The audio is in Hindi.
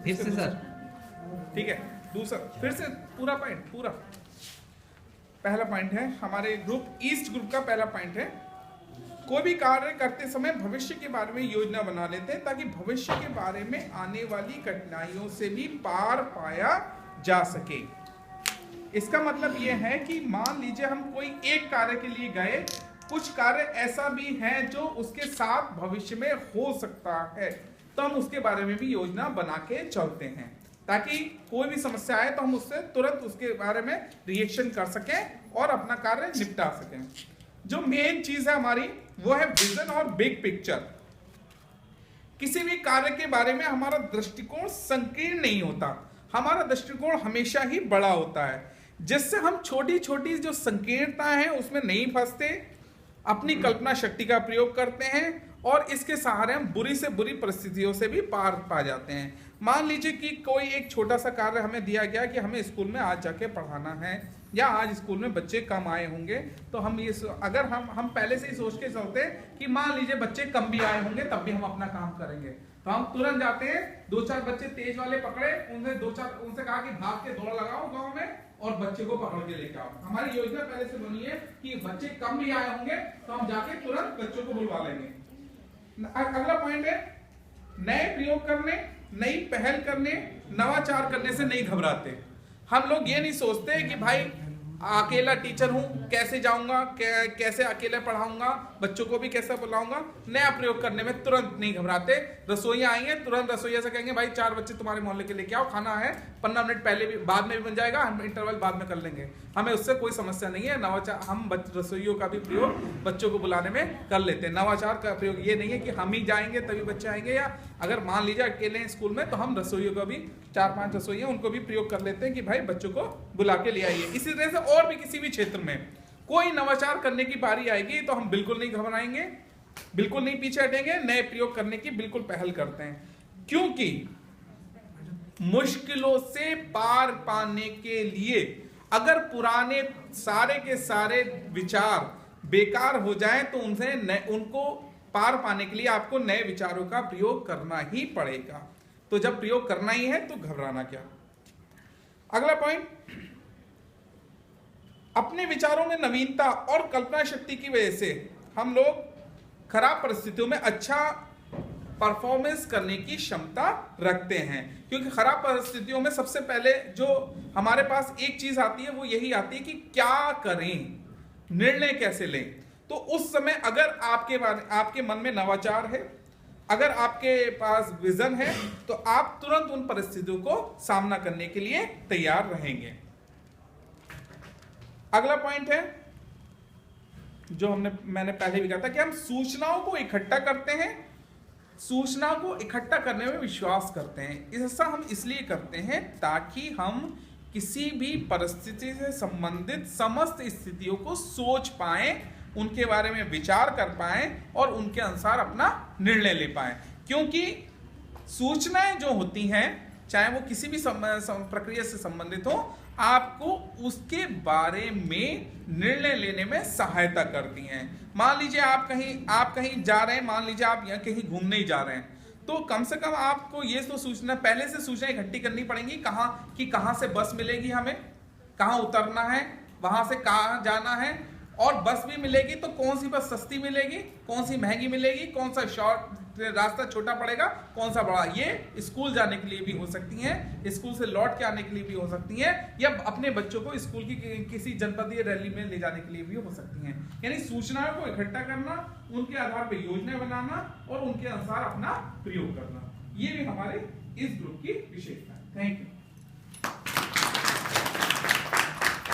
फिर से सर। ठीक है, दूसरा फिर से पूरा पहला पॉइंट है हमारे ग्रुप ईस्ट ग्रुप का पहला पॉइंट है, कोई भी कार्य करते समय भविष्य के बारे में योजना बना लेते हैं ताकि भविष्य के बारे में आने वाली कठिनाइयों से भी पार पाया जा सके। इसका मतलब यह है कि मान लीजिए हम कोई एक कार्य के लिए गए, कुछ कार्य ऐसा भी है जो उसके साथ भविष्य में हो सकता है, तो हम उसके बारे में भी योजना बना के चलते हैं ताकि कोई भी समस्या आए तो हम उससे तुरंत उसके बारे में रिएक्शन कर सकें और अपना कार्य निपटा सकें। जो मेन चीज है हमारी वो है विजन और बिग पिक्चर। किसी भी कार्य के बारे में हमारा दृष्टिकोण संकीर्ण नहीं होता, हमारा दृष्टिकोण हमेशा ही बड़ा होता है, जिससे हम छोटी छोटी जो संकीर्णता है उसमें नहीं फंसते, अपनी कल्पना शक्ति का प्रयोग करते हैं और इसके सहारे हम बुरी से बुरी परिस्थितियों से भी पार पा जाते हैं। मान लीजिए कि कोई एक छोटा सा कार्य हमें दिया गया कि हमें स्कूल में आज जाके पढ़ाना है या आज स्कूल में बच्चे कम आए होंगे, तो हम ये अगर हम पहले से ही सोच के चलते कि मान लीजिए बच्चे कम भी आए होंगे तब भी हम अपना काम करेंगे, तो हम तुरंत जाते हैं, 2-4 बच्चे तेज वाले पकड़े, उनसे कहा कि भाग के दौड़ लगाओ गांव में और बच्चे को पकड़ के लेके आओ। हमारी योजना पहले से बनी है कि बच्चे कम भी आए होंगे तो हम जाके तुरंत बच्चों को बुलवा लेंगे। अगला पॉइंट है नए प्रयोग करने, नई पहल करने, नवाचार करने से नहीं घबराते। हम लोग ये नहीं सोचते कि भाई अकेला टीचर हूं, कैसे जाऊंगा, कैसे अकेले पढ़ाऊंगा, बच्चों को भी कैसे बुलाऊंगा। नया प्रयोग करने में तुरंत नहीं घबराते। रसोइया आएंगे, तुरंत रसोइया से कहेंगे भाई 4 बच्चे तुम्हारे मोहल्ले के लेके आओ, खाना है 15 मिनट पहले भी, बाद में भी बन जाएगा, हम इंटरवल बाद में कर लेंगे, हमें उससे कोई समस्या नहीं है। नवाचार हम रसोइयों का भी प्रयोग बच्चों को बुलाने में कर लेते हैं। नवाचार का प्रयोग ये नहीं है कि हम ही जाएंगे तभी बच्चे आएंगे, या अगर मान लीजिए अकेले स्कूल में तो हम रसोइयों का भी 4-5 रसोइया उनको भी प्रयोग कर लेते हैं कि भाई बच्चों को बुला के ले आइए। इसी तरह से और भी किसी भी क्षेत्र में कोई नवाचार करने की बारी आएगी तो हम बिल्कुल नहीं घबराएंगे, बिल्कुल नहीं पीछे हटेंगे, नए प्रयोग करने की बिल्कुल पहल करते हैं, क्योंकि मुश्किलों से पार पाने के लिए अगर पुराने सारे के सारे विचार बेकार हो जाएं तो उनको पार पाने के लिए आपको नए विचारों का प्रयोग करना ही पड़ेगा। तो जब प्रयोग करना ही है तो घबराना क्या। अगला पॉइंट, अपने विचारों में नवीनता और कल्पना शक्ति की वजह से हम लोग खराब परिस्थितियों में अच्छा परफॉर्मेंस करने की क्षमता रखते हैं, क्योंकि खराब परिस्थितियों में सबसे पहले जो हमारे पास एक चीज आती है वो यही आती है कि क्या करें, निर्णय कैसे लें। तो उस समय अगर आपके मन में नवाचार है, अगर आपके पास विजन है, तो आप तुरंत उन परिस्थितियों को सामना करने के लिए तैयार रहेंगे। अगला पॉइंट है जो मैंने पहले भी कहा था कि हम सूचनाओं को इकट्ठा करते हैं, सूचनाओं को इकट्ठा करने में विश्वास करते हैं। ऐसा हम इसलिए करते हैं ताकि हम किसी भी परिस्थिति से संबंधित समस्त स्थितियों को सोच पाएं, उनके बारे में विचार कर पाएं और उनके अनुसार अपना निर्णय ले पाएं। क्योंकि सूचनाएं जो होती हैं, चाहे वो किसी भी प्रक्रिया से संबंधित हो, आपको उसके बारे में निर्णय लेने में सहायता करती हैं। मान लीजिए आप कहीं जा रहे हैं, मान लीजिए आप यहाँ कहीं घूमने ही जा रहे हैं, तो कम से कम आपको ये तो सूचना पहले से सूचना इकट्ठी करनी पड़ेगी कहाँ से बस मिलेगी, हमें कहाँ उतरना है, वहां से कहाँ जाना है, और बस भी मिलेगी तो कौन सी बस सस्ती मिलेगी, कौन सी महंगी मिलेगी, कौन सा शॉर्ट रास्ता छोटा पड़ेगा, कौन सा बड़ा। ये स्कूल जाने के लिए भी हो सकती हैं, स्कूल से लौट के आने के लिए भी हो सकती हैं, या अपने बच्चों को स्कूल की किसी जनपदीय रैली में ले जाने के लिए भी हो सकती हैं। यानी सूचनाओं को इकट्ठा करना, उनके आधार पर योजना बनाना और उनके अनुसार अपना प्रयोग करना, ये भी हमारे इस ग्रुप की विशेषता है। Thank you.